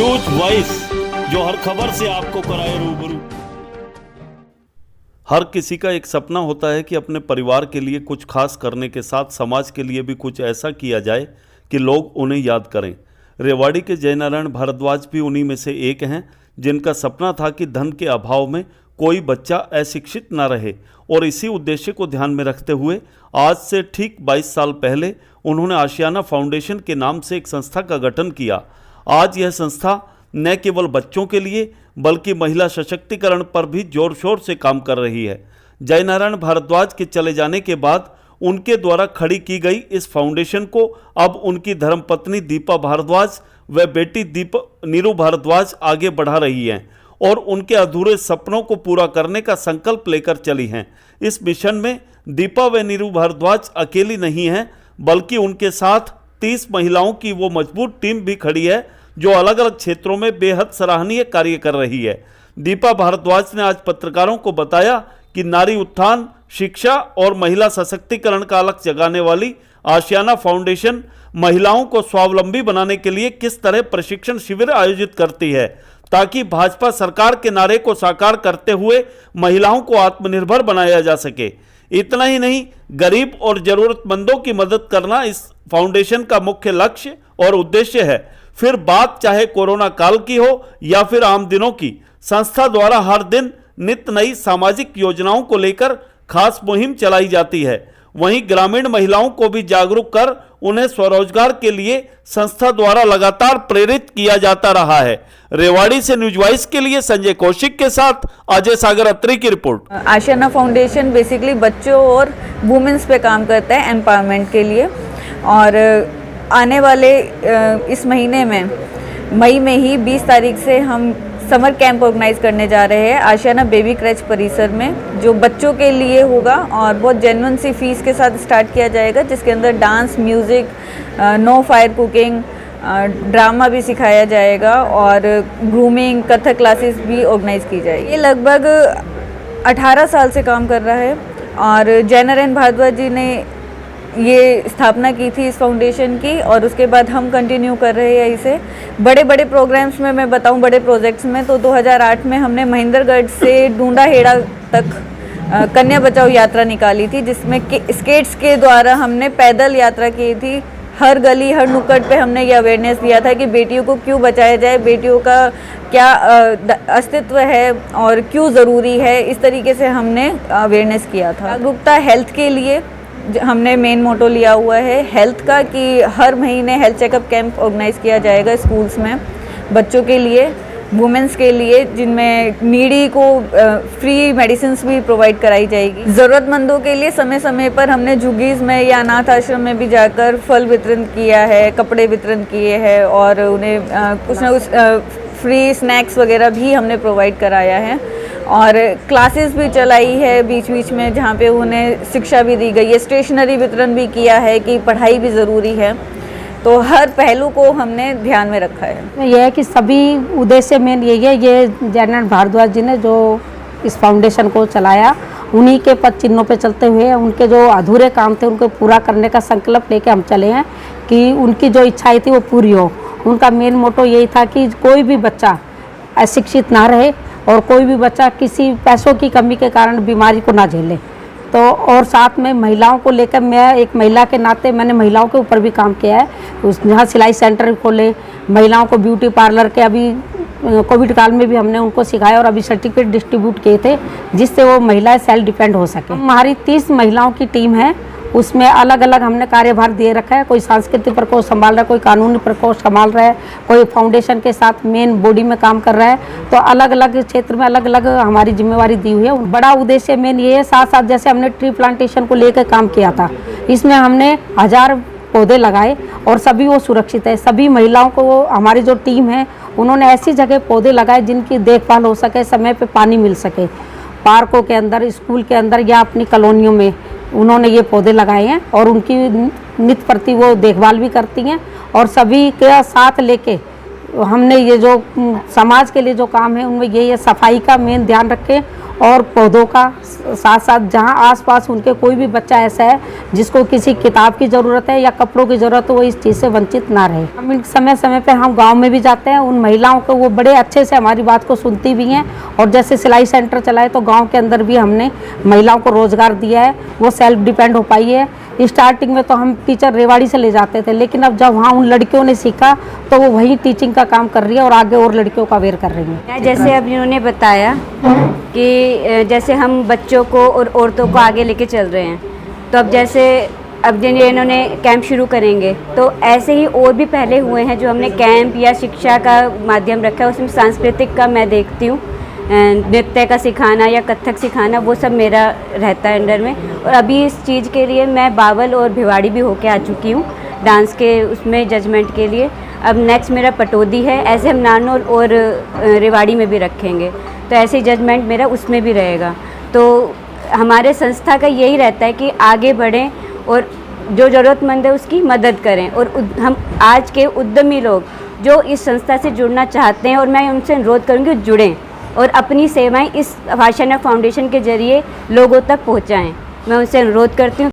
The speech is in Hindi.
न्यूज वॉइस, जो हर खबर से आपको कराए रूबरू। हर किसी का एक सपना होता है कि अपने परिवार के लिए कुछ खास करने के साथ समाज के लिए भी कुछ ऐसा किया जाए कि लोग उन्हें याद करें। रेवाड़ी के जयनारायण भारद्वाज भी उन्हीं में से एक हैं, जिनका सपना था कि धन के अभाव में कोई बच्चा अशिक्षित न रहे, और इसी उद्देश्य को ध्यान में रखते हुए आज से ठीक 22 साल पहले उन्होंने आशियाना फाउंडेशन के नाम से एक संस्था का गठन किया। आज यह संस्था न केवल बच्चों के लिए बल्कि महिला सशक्तिकरण पर भी जोर शोर से काम कर रही है। जयनारायण भारद्वाज के चले जाने के बाद उनके द्वारा खड़ी की गई इस फाउंडेशन को अब उनकी धर्मपत्नी दीपा भारद्वाज व बेटी नीरू भारद्वाज आगे बढ़ा रही हैं और उनके अधूरे सपनों को पूरा करने का संकल्प लेकर चली हैं। इस मिशन में दीपा व नीरू भारद्वाज अकेली नहीं हैं, बल्कि उनके साथ 30 महिलाओं की वो मजबूत टीम भी खड़ी है, जो अलग अलग क्षेत्रों में बेहद सराहनीय कार्य कर रही है। दीपा भारद्वाज ने आज पत्रकारों को बताया कि नारी उत्थान, शिक्षा और महिला सशक्तिकरण का अलग जगाने वाली आशियाना फाउंडेशन महिलाओं को स्वावलंबी बनाने के लिए किस तरह प्रशिक्षण शिविर आयोजित करती है, ताकि भाजपा सरकार के नारे को साकार करते हुए महिलाओं को आत्मनिर्भर बनाया जा सके। इतना ही नहीं, गरीब और जरूरतमंदों की मदद करना इस फाउंडेशन का मुख्य लक्ष्य और उद्देश्य है। फिर बात चाहे कोरोना काल की हो या फिर आम दिनों की, संस्था द्वारा हर दिन नित्य नई सामाजिक योजनाओं को लेकर खास मुहिम चलाई जाती है। वहीं ग्रामीण महिलाओं को भी जागरूक कर उन्हें स्वरोजगार के लिए संस्था द्वारा लगातार प्रेरित किया जाता रहा है। रेवाड़ी से न्यूज वॉइस के लिए संजय कौशिक के साथ अजय सागर अत्री की रिपोर्ट। आशियाना फाउंडेशन बेसिकली बच्चों और वुमेन्स पे काम करता है, एम्पावरमेंट के लिए। और आने वाले इस महीने में मई में ही 20 तारीख से हम समर कैंप ऑर्गेनाइज करने जा रहे हैं आशियाना बेबी क्रैच परिसर में, जो बच्चों के लिए होगा और बहुत जेन्युइन सी फीस के साथ स्टार्ट किया जाएगा, जिसके अंदर dance, music, no fire cooking, drama भी सिखाया जाएगा और ग्रूमिंग, कथक क्लासेस भी ऑर्गेनाइज की जाएगी। ये लगभग 18 साल से काम कर रहा है और जयनारायण भारद्वाज जी ने ये स्थापना की थी इस फाउंडेशन की, और उसके बाद हम कंटिन्यू कर रहे हैं इसे। बड़े बड़े प्रोग्राम्स में मैं बताऊं, बड़े प्रोजेक्ट्स में तो 2008 में हमने महेंद्रगढ़ से डूंडाहेड़ा तक कन्या बचाओ यात्रा निकाली थी, जिसमें स्केट्स के द्वारा हमने पैदल यात्रा की थी। हर गली, हर नुक्कड़ पे हमने ये अवेयरनेस दिया था कि बेटियों को क्यों बचाया जाए, बेटियों का क्या अस्तित्व है और क्यों ज़रूरी है। इस तरीके से हमने अवेयरनेस किया था। जागरूकता हेल्थ के लिए हमने मेन मोटो लिया हुआ है हेल्थ का, कि हर महीने हेल्थ चेकअप कैंप ऑर्गेनाइज किया जाएगा स्कूल्स में बच्चों के लिए, वुमेन्स के लिए, जिनमें नीडी को फ्री मेडिसिन्स भी प्रोवाइड कराई जाएगी। ज़रूरतमंदों के लिए समय समय पर हमने झुग्गीज़ में या अनाथ आश्रम में भी जाकर फल वितरण किया है, कपड़े वितरण किए हैं और उन्हें कुछ ना कुछ फ्री स्नैक्स वगैरह भी हमने प्रोवाइड कराया है। और क्लासेस भी चलाई है बीच बीच में, जहाँ पे उन्हें शिक्षा भी दी गई है। स्टेशनरी वितरण भी किया है कि पढ़ाई भी ज़रूरी है, तो हर पहलू को हमने ध्यान में रखा है। यह है कि सभी उद्देश्य मेन यही है, ये जयनारायण भारद्वाज जी ने जो इस फाउंडेशन को चलाया, उन्हीं के पद चिन्हों पे चलते हुए उनके जो अधूरे काम थे उनको पूरा करने का संकल्प लेके हम चले हैं कि उनकी जो इच्छाएं थी वो पूरी हो। उनका मेन मोटो यही था कि कोई भी बच्चा अशिक्षित ना रहे और कोई भी बच्चा किसी पैसों की कमी के कारण बीमारी को ना झेले। तो और साथ में महिलाओं को लेकर मैं एक महिला के नाते मैंने महिलाओं के ऊपर भी काम किया है। उस जहाँ सिलाई सेंटर खोले, महिलाओं को ब्यूटी पार्लर के, अभी कोविड काल में भी हमने उनको सिखाया और अभी सर्टिफिकेट डिस्ट्रीब्यूट किए थे, जिससे वो महिलाएं सेल्फ डिपेंड हो सके। हमारी 30 महिलाओं की टीम है, उसमें अलग अलग हमने कार्यभार दिए रखा है। कोई सांस्कृतिक प्रकोष्ठ संभाल रहा है, कोई कानूनी प्रकोष्ठ संभाल रहा है, कोई फाउंडेशन के साथ मेन बॉडी में काम कर रहा है। तो अलग अलग क्षेत्र में अलग अलग हमारी जिम्मेवारी दी हुई है। बड़ा उद्देश्य मेन ये है, साथ साथ जैसे हमने ट्री प्लांटेशन को लेकर काम किया था, इसमें हमने 1000 पौधे लगाए और सभी वो सुरक्षित है। सभी महिलाओं को, हमारी जो टीम है उन्होंने ऐसी जगह पौधे लगाए जिनकी देखभाल हो सके, समय पे पानी मिल सके। पार्कों के अंदर, स्कूल के अंदर या अपनी कॉलोनियों में उन्होंने ये पौधे लगाए हैं और उनकी नित्य प्रति वो देखभाल भी करती हैं। और सभी के साथ लेके हमने ये जो समाज के लिए जो काम है उनमें ये सफाई का मेन ध्यान रखें और पौधों का, साथ साथ जहाँ आसपास उनके कोई भी बच्चा ऐसा है जिसको किसी किताब की ज़रूरत है या कपड़ों की ज़रूरत है, वो इस चीज़ से वंचित ना रहे। हम समय समय पे हम गांव में भी जाते हैं, उन महिलाओं को वो बड़े अच्छे से हमारी बात को सुनती भी हैं। और जैसे सिलाई सेंटर चलाए तो गांव के अंदर भी हमने महिलाओं को रोज़गार दिया है, वो सेल्फ डिपेंड हो पाई है। स्टार्टिंग में तो हम टीचर रेवाड़ी से ले जाते थे, लेकिन अब जब वहाँ उन लड़कियों ने सीखा तो वो वही टीचिंग का काम कर रही है और आगे और लड़कियों का अवेयर कर रही है। जैसे अब इन्होंने बताया कि जैसे हम बच्चों को और औरतों को आगे लेके चल रहे हैं, तो अब जैसे अब जिन्हें इन्होंने कैंप शुरू करेंगे तो ऐसे ही और भी पहले हुए हैं जो हमने कैंप या शिक्षा का माध्यम रखा है। उसमें सांस्कृतिक का मैं देखती हूँ, नृत्य का सिखाना या कथक सिखाना, वो सब मेरा रहता है अंडर में। और अभी इस चीज़ के लिए मैं बावल और भिवाड़ी भी होके आ चुकी हूँ डांस के उसमें जजमेंट के लिए। अब नेक्स्ट मेरा पटौदी है, ऐसे हम नानौर और रेवाड़ी में भी रखेंगे, तो ऐसे ही जजमेंट मेरा उसमें भी रहेगा। तो हमारे संस्था का यही रहता है कि आगे बढ़ें और जो ज़रूरतमंद है उसकी मदद करें। और हम आज के उद्यमी लोग जो इस संस्था से जुड़ना चाहते हैं, और मैं उनसे अनुरोध करूँगी जुड़ें और अपनी सेवाएं इस भाषाना फाउंडेशन के जरिए लोगों तक पहुंचाएं। मैं उनसे अनुरोध करती हूँ।